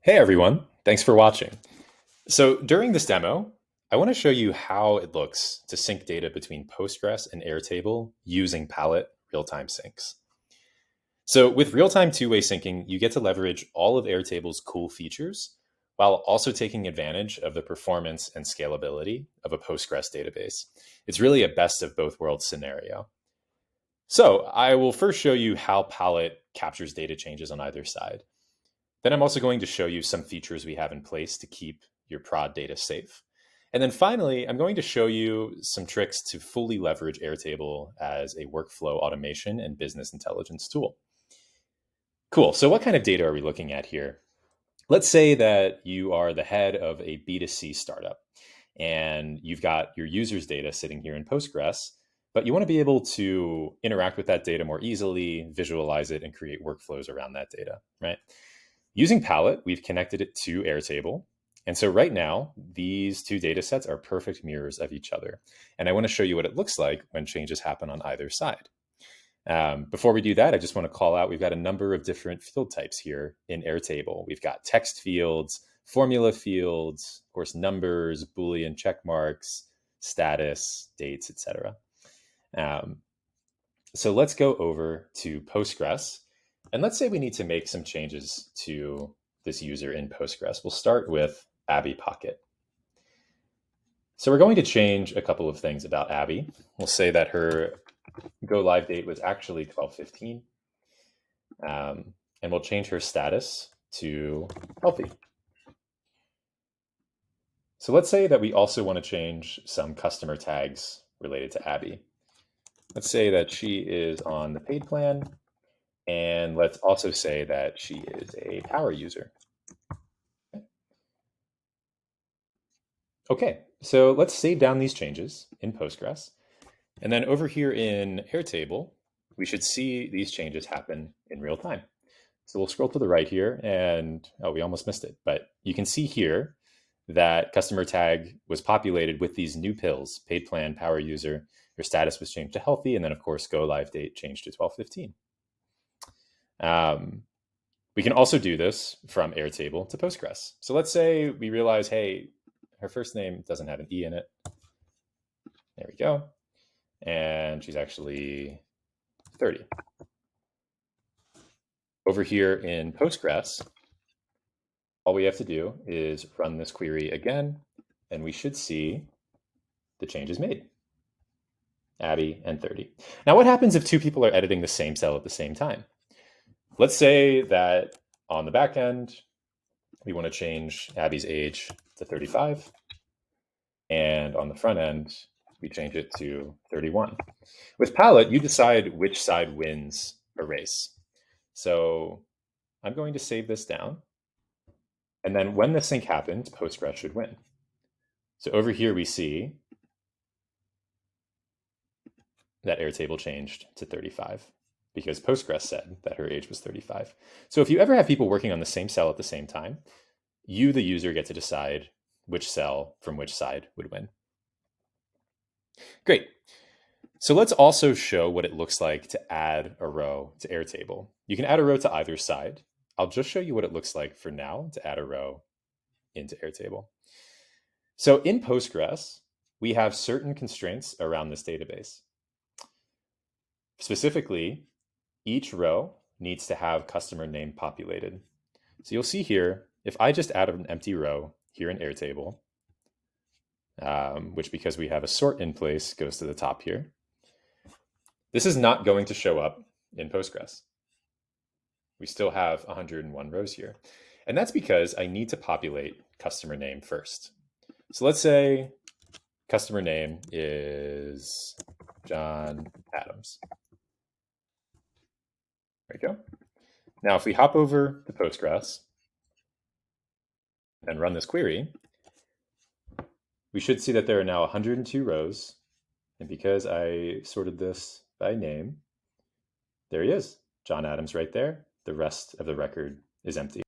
Hey everyone, thanks for watching. So during this demo, I want to show you how it looks to sync data between Postgres and Airtable using Palette real-time syncs. So with real-time two-way syncing, you get to leverage all of Airtable's cool features while also taking advantage of the performance and scalability of a Postgres database. It's really a best of both worlds scenario. So I will first show you how Palette captures data changes on either side. Then I'm also going to show you some features we have in place to keep your prod data safe. And then finally, I'm going to show you some tricks to fully leverage Airtable as a workflow automation and business intelligence tool. Cool. So what kind of data are we looking at here? Let's say that you are the head of a B2C startup and you've got your users' data sitting here in Postgres, but you want to be able to interact with that data more easily, visualize it, and create workflows around that data, right? Using Palette, we've connected it to Airtable. And so right now, these two data sets are perfect mirrors of each other. And I want to show you what it looks like when changes happen on either side. Before we do that, I just want to call out, we've got a number of different field types here in Airtable. We've got text fields, formula fields, of course, numbers, Boolean check marks, status, dates, etc. So let's go over to Postgres. And let's say we need to make some changes to this user in Postgres. We'll start with Abby Pocket. So we're going to change a couple of things about Abby. We'll say that her go live date was actually 12/15. And we'll change her status to healthy. So let's say that we also want to change some customer tags related to Abby. Let's say that she is on the paid plan. And let's also say that she is a power user. Okay, so let's save down these changes in Postgres. And then over here in Airtable, we should see these changes happen in real time. So we'll scroll to the right here and, oh, we almost missed it. But you can see here that customer tag was populated with these new pills, paid plan, power user. Your status was changed to healthy. And then, of course, go live date changed to 12/15. We can also do this from Airtable to Postgres. So let's say we realize, hey, her first name doesn't have an E in it. There we go. And she's actually 30. Over here in Postgres, all we have to do is run this query again, and we should see the changes made. Abby and 30. Now, what happens if two people are editing the same cell at the same time? Let's say that on the back end, we want to change Abby's age to 35. And on the front end, we change it to 31. With Palette, you decide which side wins a race. So I'm going to save this down. And then when the sync happens, Postgres should win. So over here, we see that Airtable changed to 35 because Postgres said that her age was 35. So if you ever have people working on the same cell at the same time, you, the user, get to decide which cell from which side would win. Great. So let's also show what it looks like to add a row to Airtable. You can add a row to either side. I'll just show you what it looks like for now to add a row into Airtable. So in Postgres, we have certain constraints around this database. Specifically, each row needs to have customer name populated. So you'll see here, if I just add an empty row here in Airtable, which because we have a sort in place goes to the top here, this is not going to show up in Postgres. We still have 101 rows here. And that's because I need to populate customer name first. So let's say customer name is John Adams. There we go. Now, if we hop over to Postgres and run this query, we should see that there are now 102 rows. And because I sorted this by name, there he is, John Adams right there. The rest of the record is empty.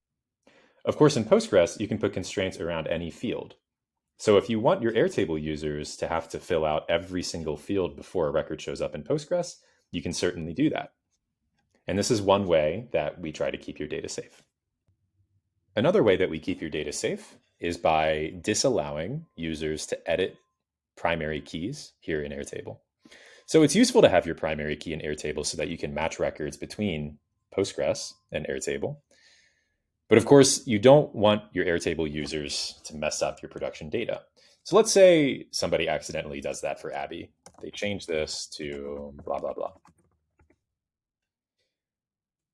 Of course, in Postgres, you can put constraints around any field. So if you want your Airtable users to have to fill out every single field before a record shows up in Postgres, you can certainly do that. And this is one way that we try to keep your data safe. Another way that we keep your data safe is by disallowing users to edit primary keys here in Airtable. So it's useful to have your primary key in Airtable so that you can match records between Postgres and Airtable. But of course, you don't want your Airtable users to mess up your production data. So let's say somebody accidentally does that for Abby. They change this to blah, blah, blah.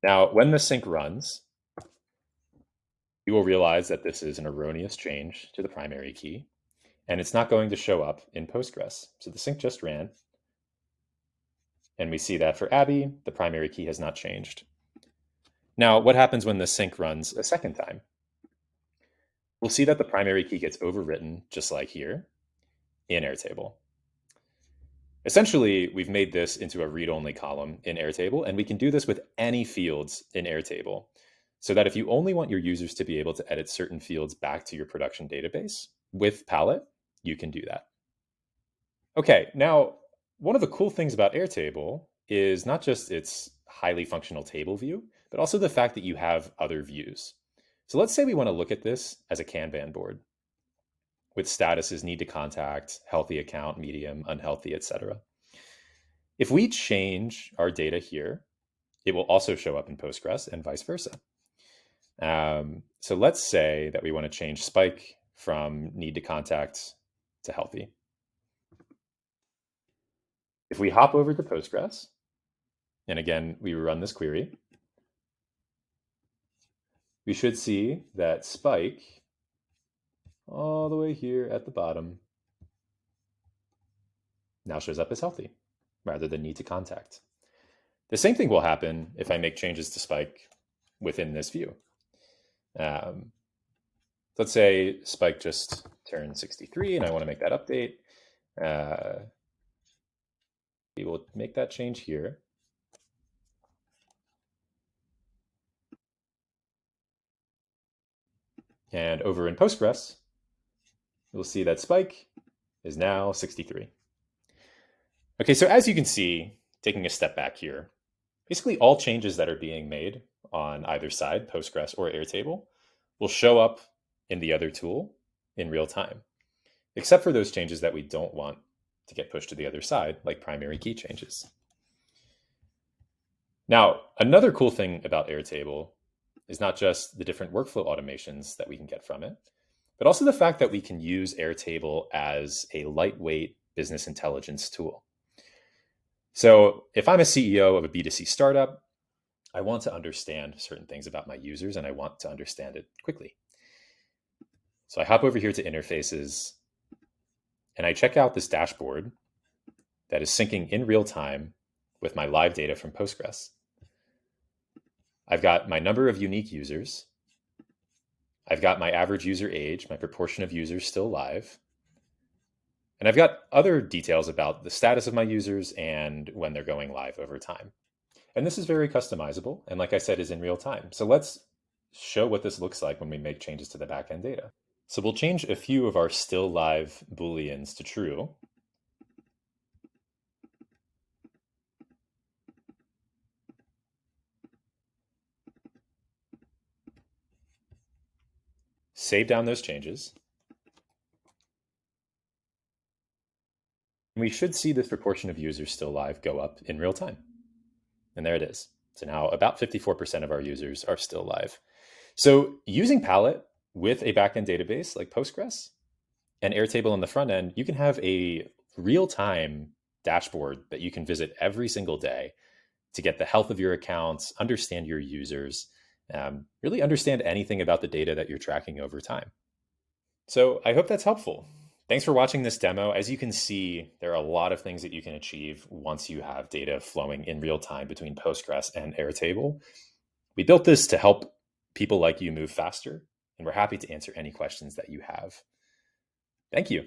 Now, when the sync runs, you will realize that this is an erroneous change to the primary key, and it's not going to show up in Postgres. So the sync just ran, and we see that for Abby, the primary key has not changed. Now, what happens when the sync runs a second time? We'll see that the primary key gets overwritten, just like here, in Airtable. Essentially, we've made this into a read-only column in Airtable, and we can do this with any fields in Airtable, so that if you only want your users to be able to edit certain fields back to your production database with Palette, you can do that. Okay, now, one of the cool things about Airtable is not just its highly functional table view, but also the fact that you have other views. So let's say we want to look at this as a Kanban board with statuses need to contact, healthy account, medium, unhealthy, etc. If we change our data here, it will also show up in Postgres and vice versa. So let's say that we want to change spike from need to contact to healthy. If we hop over to Postgres, and again, we run this query, we should see that spike all the way here at the bottom now shows up as healthy rather than need to contact. The same thing will happen if I make changes to spike within this view. Let's say spike just turned 63 and I want to make that update. We will make that change here. And over in Postgres, you'll see that spike is now 63. Okay, so as you can see, taking a step back here, basically all changes that are being made on either side, Postgres or Airtable, will show up in the other tool in real time, except for those changes that we don't want to get pushed to the other side, like primary key changes. Now, another cool thing about Airtable is not just the different workflow automations that we can get from it, but also the fact that we can use Airtable as a lightweight business intelligence tool. So if I'm a CEO of a B2C startup, I want to understand certain things about my users and I want to understand it quickly. So I hop over here to interfaces and I check out this dashboard that is syncing in real time with my live data from Postgres. I've got my number of unique users. I've got my average user age, my proportion of users still live. And I've got other details about the status of my users and when they're going live over time. And this is very customizable. And like I said, is in real time. So let's show what this looks like when we make changes to the backend data. So we'll change a few of our still live Booleans to true. Save down those changes. We should see this proportion of users still live go up in real time. And there it is. So now about 54% of our users are still live. So using Palette with a backend database like Postgres and Airtable on the front end, you can have a real-time dashboard that you can visit every single day to get the health of your accounts, understand your users, really understand anything about the data that you're tracking over time. So I hope that's helpful. Thanks for watching this demo. As you can see, there are a lot of things that you can achieve once you have data flowing in real time between Postgres and Airtable. We built this to help people like you move faster, and we're happy to answer any questions that you have. Thank you.